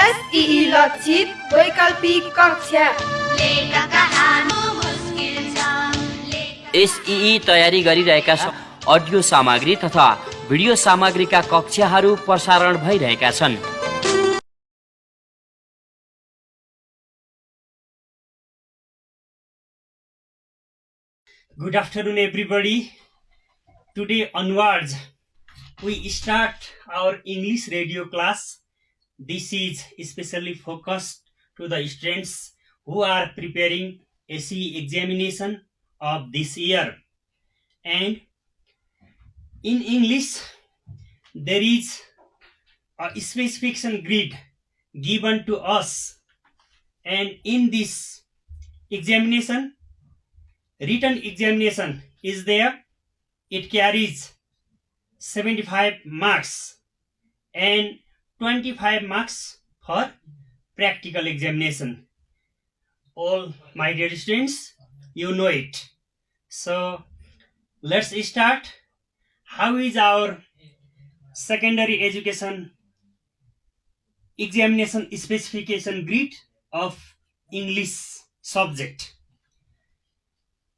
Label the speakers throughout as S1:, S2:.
S1: SE लक्षित वैकल्पिक कक्षा
S2: एसई तयारी गरिरहेका अडियो सामग्री तथा भिडियो सामग्रीका कक्षाहरू प्रसारण भइरहेका छन्।
S3: Good afternoon everybody. Today onwards we start our English radio class. This is especially focused to the students who are preparing SE examination of this year. And in English there is a specification grid given to us, and in this examination, written examination is there. It carries 75 marks and 25 marks for practical examination. All my dear students, you know it. So let's start. How is our secondary education examination specification grid of English subject?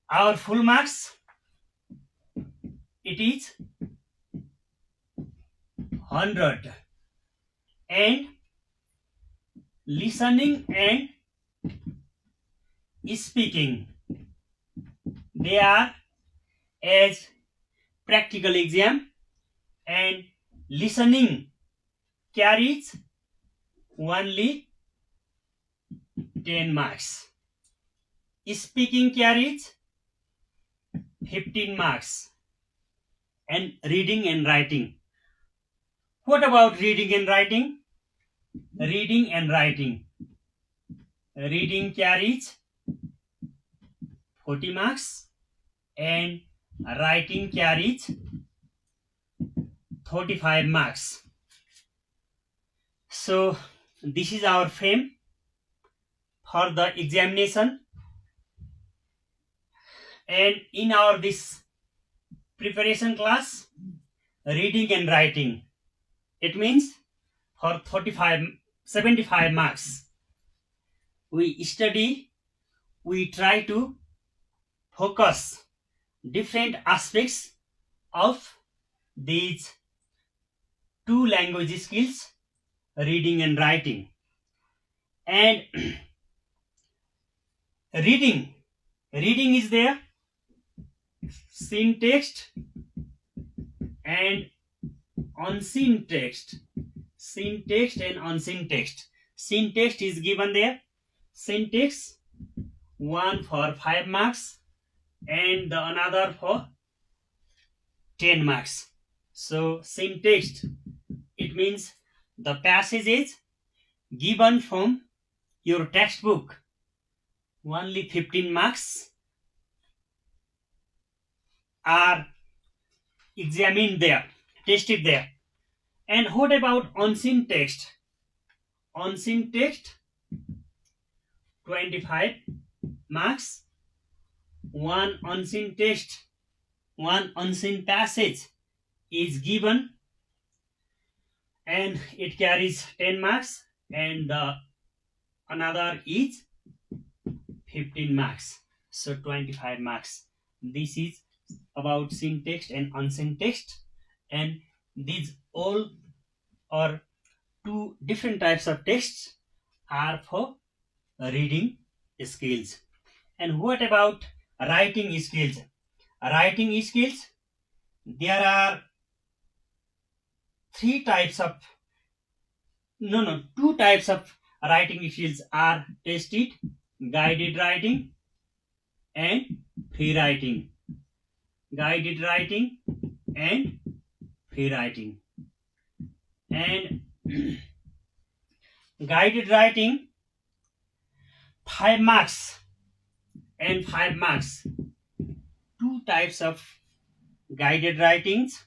S3: Our full marks, it is 100, and listening and speaking, they are as practical exam, and listening carries only 10 marks. Speaking carries 15 marks, and reading and writing. What about reading and writing? Reading and writing. Reading carries 40 marks, and writing carries 35 marks. So this is our frame for the examination. And in our this preparation class, reading and writing, it means for 75 marks, we study, we try to focus different aspects of these two language skills, reading and writing. And reading is there, seen text and unseen text. Seen text and unseen text. Seen text is given there. Seen text, one for 5 marks and the another for 10 marks. So seen text, it means the passage is given from your textbook. Only 15 marks are examined there, tested there. And what about unseen text? Unseen text, 25 marks. One unseen text, one unseen passage is given, and it carries 10 marks, and the another is 15 marks. So 25 marks. This is about seen text and unseen text, and these all are two different types of texts are for reading skills. And what about writing skills? Writing skills, there are two types of writing skills are tested: guided writing and free writing. Guided writing and free writing. And guided writing, 5 marks and 5 marks. Two types of guided writings,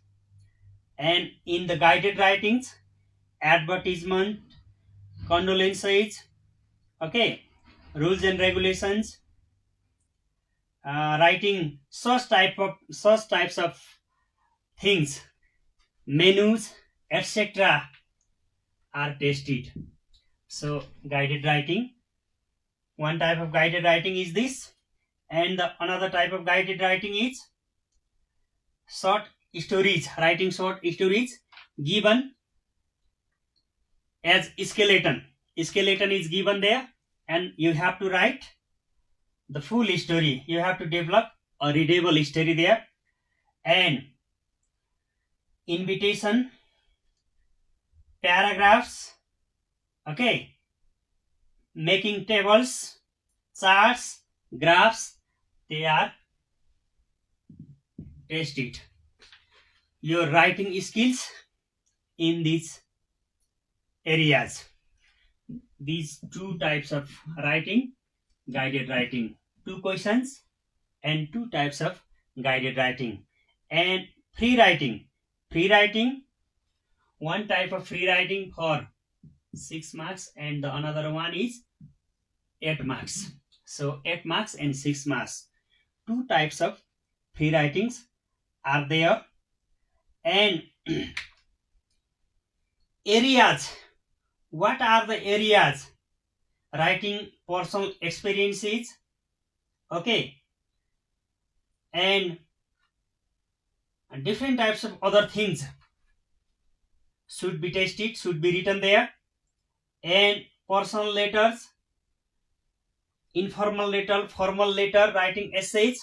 S3: and in the guided writings, advertisement, condolences, okay, rules and regulations, writing such types of things, menus, etc. are tested. So guided writing, one type of guided writing is this, and the another type of guided writing is short stories, writing short stories given as skeleton. Skeleton is given there, and you have to write the full story. You have to develop a readable story there. And invitation, paragraphs, okay, making tables, charts, graphs, they are tested. Your writing skills in these areas. These two types of writing, guided writing, 2 questions and 2 types of guided writing. And free writing, one type of free writing for 6 marks, and the another one is 8 marks. So 8 marks and 6 marks. 2 types of free writings are there. And areas, what are the areas? Writing personal experiences, okay, and different types of other things should be tested, should be written there. And personal letters, informal letter, formal letter, writing essays,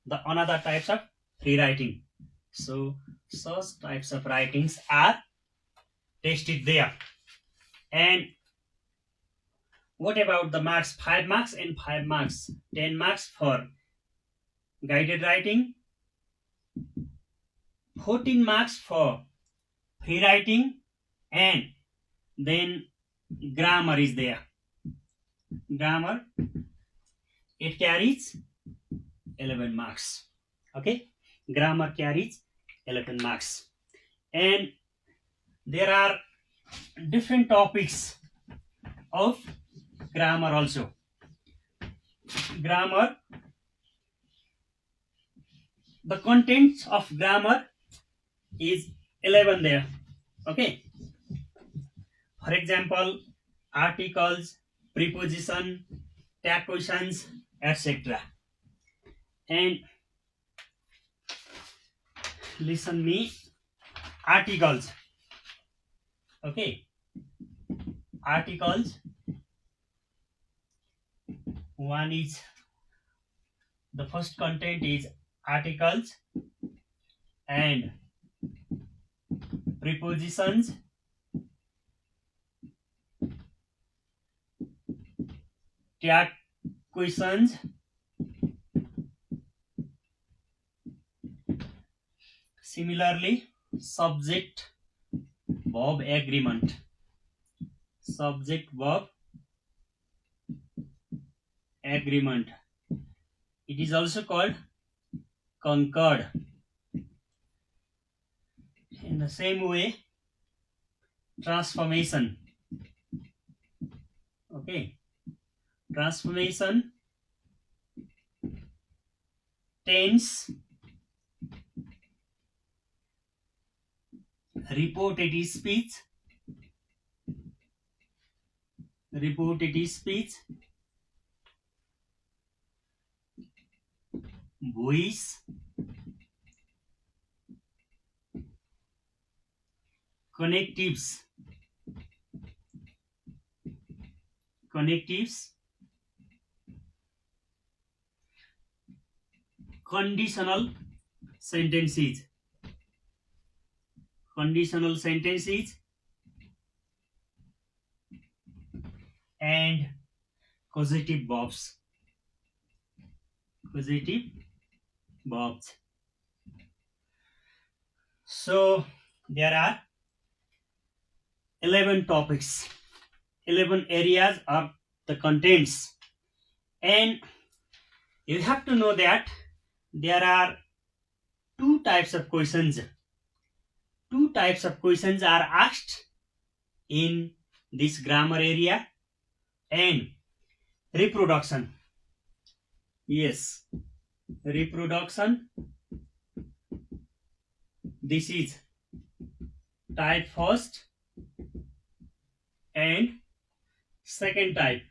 S3: the another types of free writing. So such types of writings are tested there. And what about the marks? 5 marks and 5 marks. 10 marks for guided writing, 14 marks for free writing, and then grammar is there. Grammar, it carries 11 marks. Okay, grammar carries 11 marks. And there are different topics of grammar also. Grammar, the contents of grammar is 11 there. Okay, for example, articles, preposition, tag questions, etc. And listen me, articles, okay, articles, one is, the first content is articles and prepositions, tag questions, similarly subject verb agreement, subject verb agreement, it is also called concord. In the same way, transformation, okay, transformation, tense, reported speech, voice, connectives, conditional sentences, and causative verbs, So there are 11 topics, 11 areas of the contents, and you have to know that there are 2 types of questions. 2 types of questions are asked in this grammar area. And reproduction, yes, reproduction, this is type first and Second type.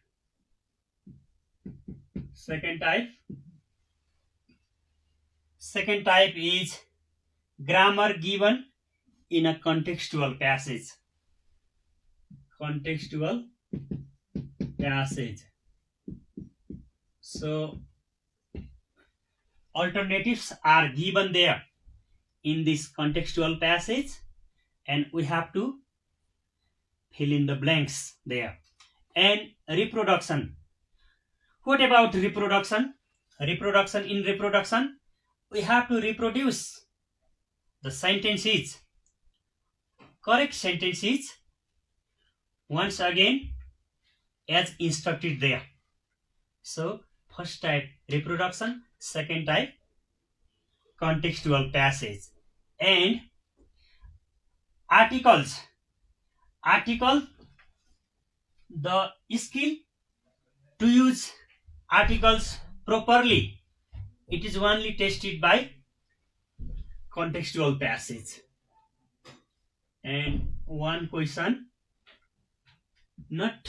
S3: Second type is grammar given in a contextual passage. So alternatives are given there in this contextual passage, and we have to fill in the blanks there. And reproduction. What about reproduction? In reproduction, we have to reproduce the sentences, correct sentences, once again as instructed there. So first type reproduction, second type contextual passage. And articles, the skill to use articles properly, it is only tested by contextual passage. And one question, not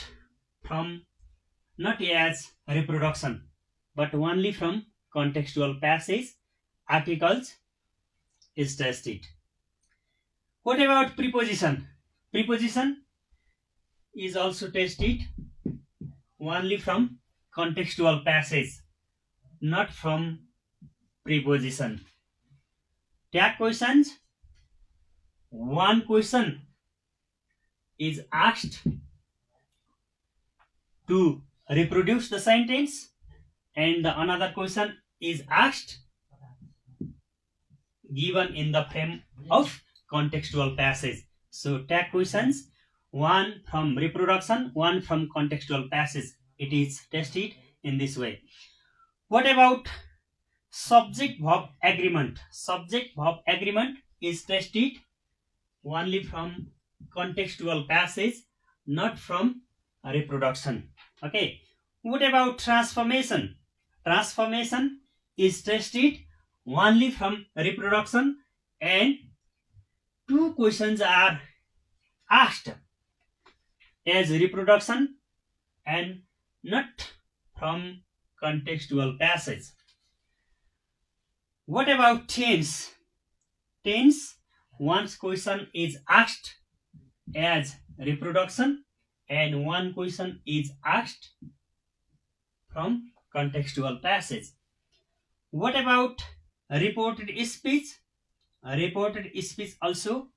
S3: as reproduction, but only from contextual passage, articles is tested. What about preposition? Preposition is also tested only from contextual passage, not from preposition. Tag questions, one question is asked to reproduce the sentence, and the another question is asked given in the frame of contextual passage. So tag questions, one from reproduction, one from contextual passage. It is tested in this way. What about subject-verb agreement? Subject-verb agreement is tested only from contextual passage, not from reproduction. Okay. What about transformation? Transformation is tested only from reproduction, and two questions are asked as reproduction and not from contextual passage. What about tense? Tense, one question is asked as reproduction and one question is asked from contextual passage. What about reported speech? Reported speech also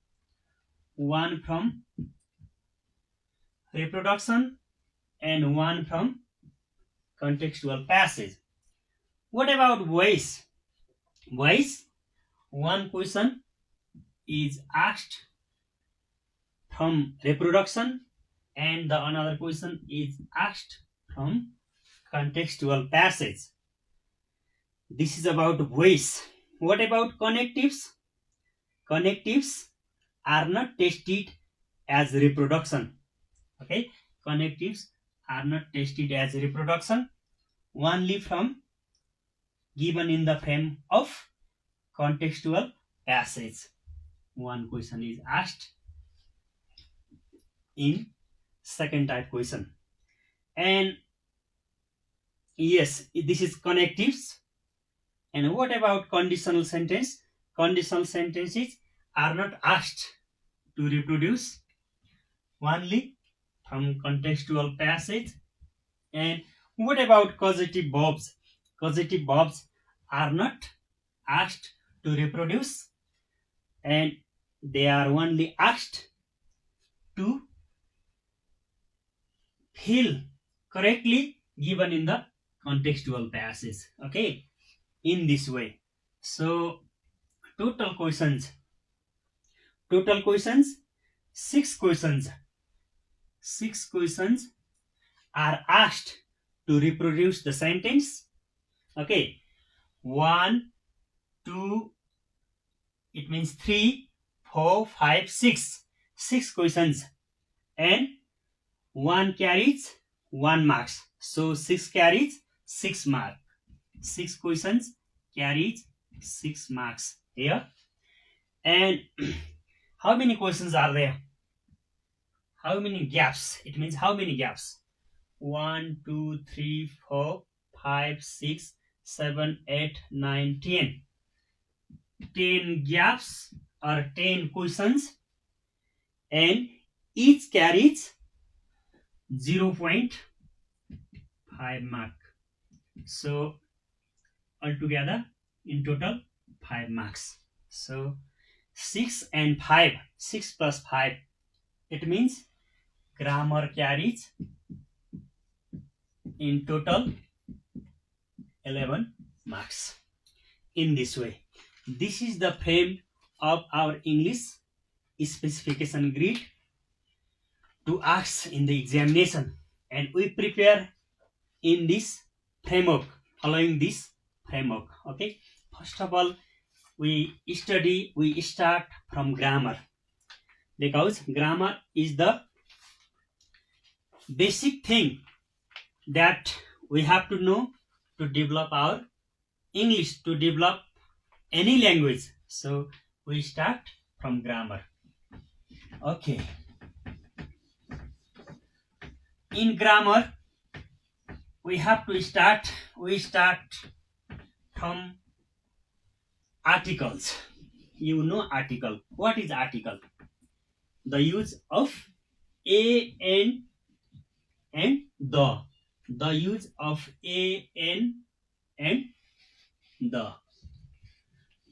S3: one from reproduction and one from contextual passage. What about voice? Voice, one question is asked from reproduction and the another question is asked from contextual passage. This is about voice. What about connectives? Connectives are not tested as reproduction. Okay, connectives are not tested as reproduction, only from given in the frame of contextual passage. One question is asked in second type question. And yes, this is connectives. And what about conditional sentence? Conditional sentences are not asked to reproduce, only from contextual passage. And what about causative verbs? Causative verbs are not asked to reproduce, and they are only asked to fill correctly given in the contextual passage. Okay, in this way. So total questions, 6 questions. 6 questions are asked to reproduce the sentence. Okay, 1, 2, it means 3, 4, 5, 6. 6 questions, and 1 carries 1 marks. So 6 carries 6 marks. 6 questions carries 6 marks here. And how many questions are there? How many gaps? It means how many gaps? 1 2 3 4 5 6 7 8 9 10. 10 gaps or 10 questions, and each carries 0.5 mark. So altogether in total 5 marks. So 6 and 5, 6 plus 5, it means grammar carries in total 11 marks. In this way, this is the frame of our English specification grid to ask in the examination, and we prepare in this framework, following this framework. Okay, first of all, we start from grammar, because grammar is the basic thing that we have to know to develop our English, to develop any language. So we start from grammar. Okay, in grammar we start from articles. You know article. What is article? The use of a, and the use of a, and the.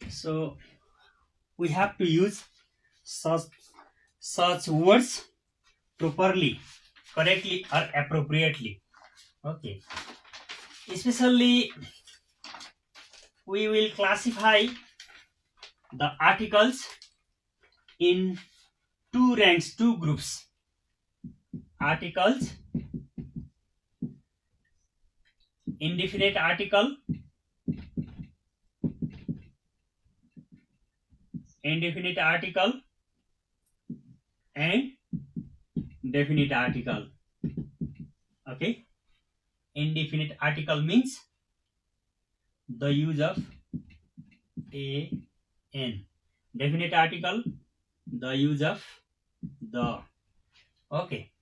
S3: So we have to use such words properly, correctly, or appropriately. Okay, especially we will classify the articles in two ranks, two groups. Articles, indefinite article, and definite article. Okay, indefinite article means the use of a, n. Definite article, the use of the. Okay,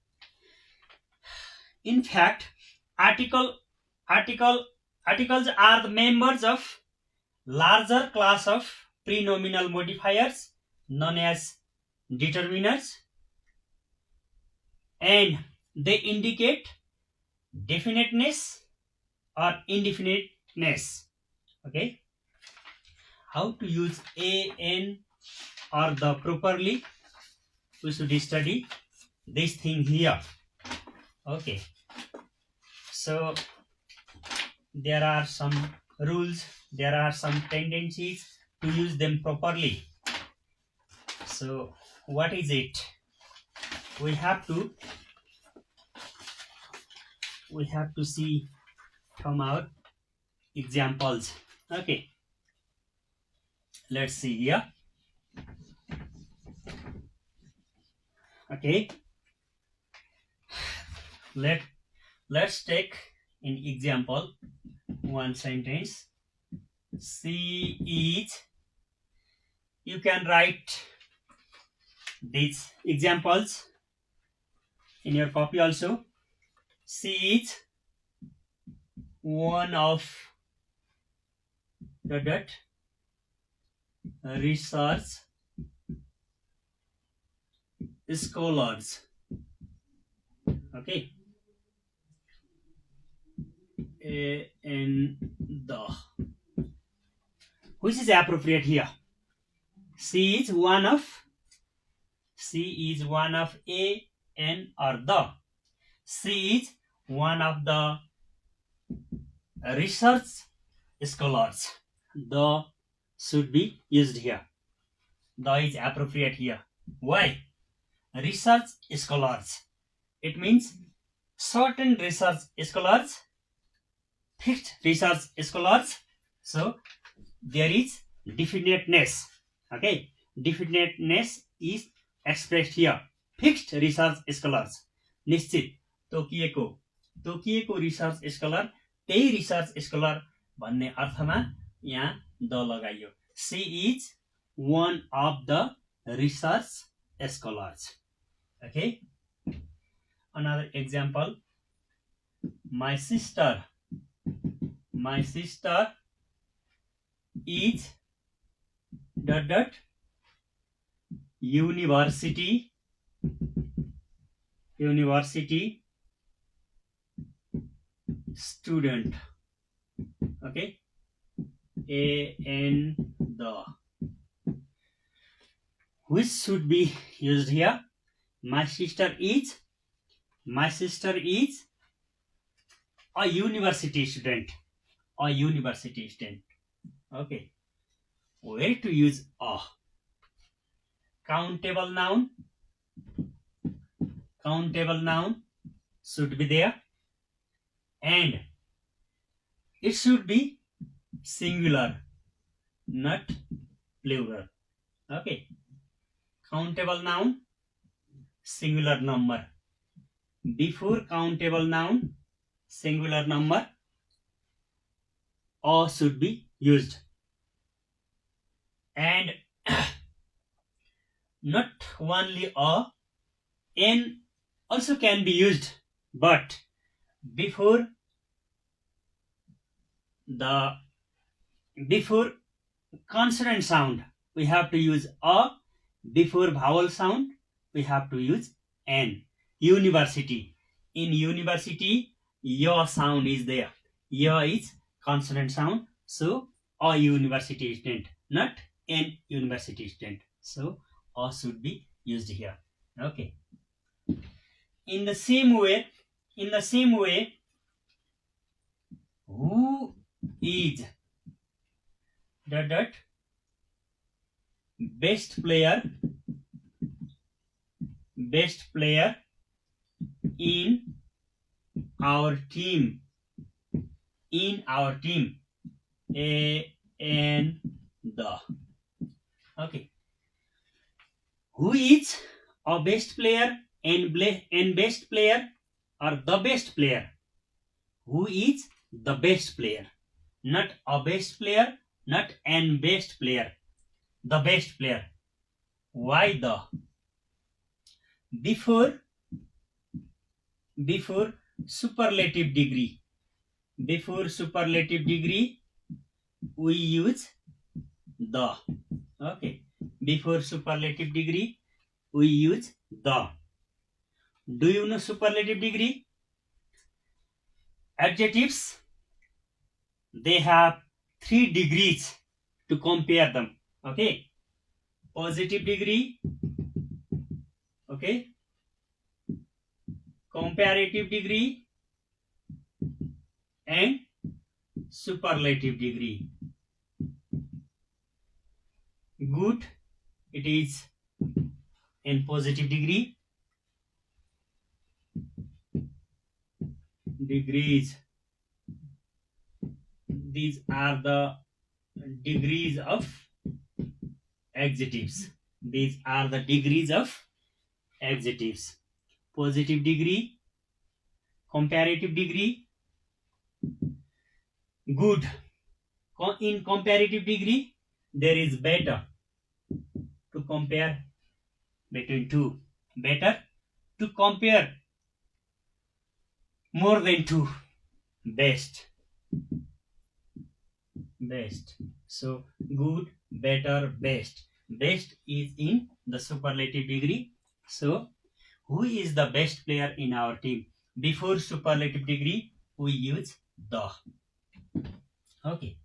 S3: in fact, articles are the members of larger class of prenominal modifiers known as determiners, and they indicate definiteness or indefiniteness. Okay, how to use a, n, or the properly, we should study this thing here. Okay, so there are some rules, there are some tendencies to use them properly. So what is it? We have to see from our examples. Okay, let's see here. Okay, let's take an example, one sentence. She is. You can write these examples in your copy also. She is one of the research scholars. Okay, and the, which is appropriate here? She is one of a, n, or the. She is one of the research scholars. The should be used here. The is appropriate here. Why? Research scholars. It means certain research scholars, fixed research scholars. So there is definiteness. Okay, definiteness is expressed here. Fixed research scholars, निश्चित तोकिएको research scholar, त्यही research scholar भन्ने अर्थमा यहाँ द लगाइयो. She is one of the research scholars. Okay, another example. My sister is dot dot university student. Okay, and the, which should be used here. My sister is a university student. Okay, where to use a? Countable noun should be there, and it should be singular, not plural. Okay, countable noun, singular number. Before countable noun, singular number, a should be used. And not only a, n also can be used, but before consonant sound we have to use a, before vowel sound we have to use n. University, in university ya sound is there. Ya is consonant sound, so a university student, not an university student, so a should be used here. Okay, in the same way, who is dot dot best player in our team, and the. Okay, who is a best player and best player, or the best player? Who is the best player? Not a best player, not an best player. The best player. Why the? Before superlative degree. We use the. Okay. Before superlative degree we use the. Do you know superlative degree? Adjectives, they have 3 degrees to compare them. Okay, positive degree, okay, comparative degree, and superlative degree. Good, it is in positive degree. Degrees, these are the degrees of adjectives. Positive degree, comparative degree, good. In comparative degree there is better, to compare between two, better, to compare more than two, best. So good, better, best. Best is in the superlative degree. So who is the best player in our team? Before superlative degree we use the. Okay,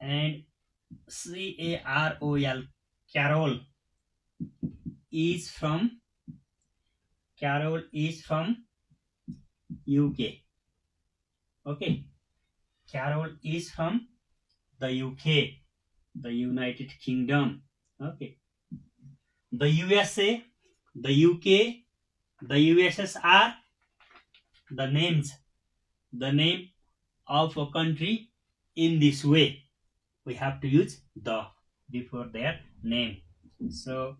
S3: and Carol, Carol is from UK. Okay, Carol is from the UK, the United Kingdom. Okay, the USA, the UK, the USSR, the name of a country. In this way we have to use the before their name. So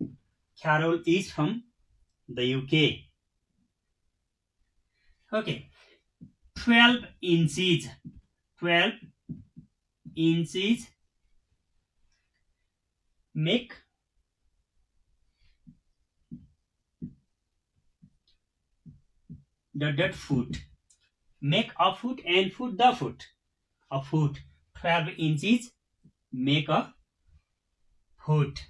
S3: Carol is from the UK. Okay, 12 inches make foot. Make a foot and foot the foot. A foot. 12 inches. Make a foot.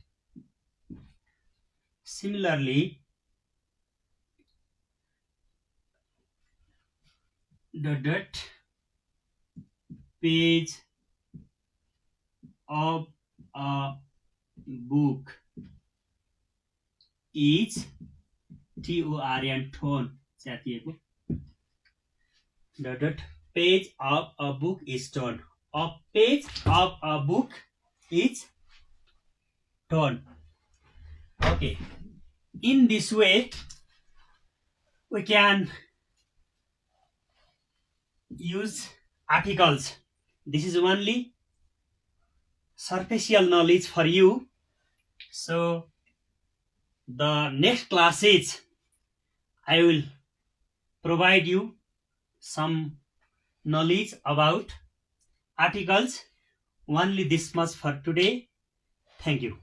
S3: Similarly, page of a book is TORN tone. Page of a book is torn. A page of a book is torn. Okay. In this way, we can use articles. This is only superficial knowledge for you. So, the next class is I will provide you some knowledge about articles. Only this much for today. Thank you.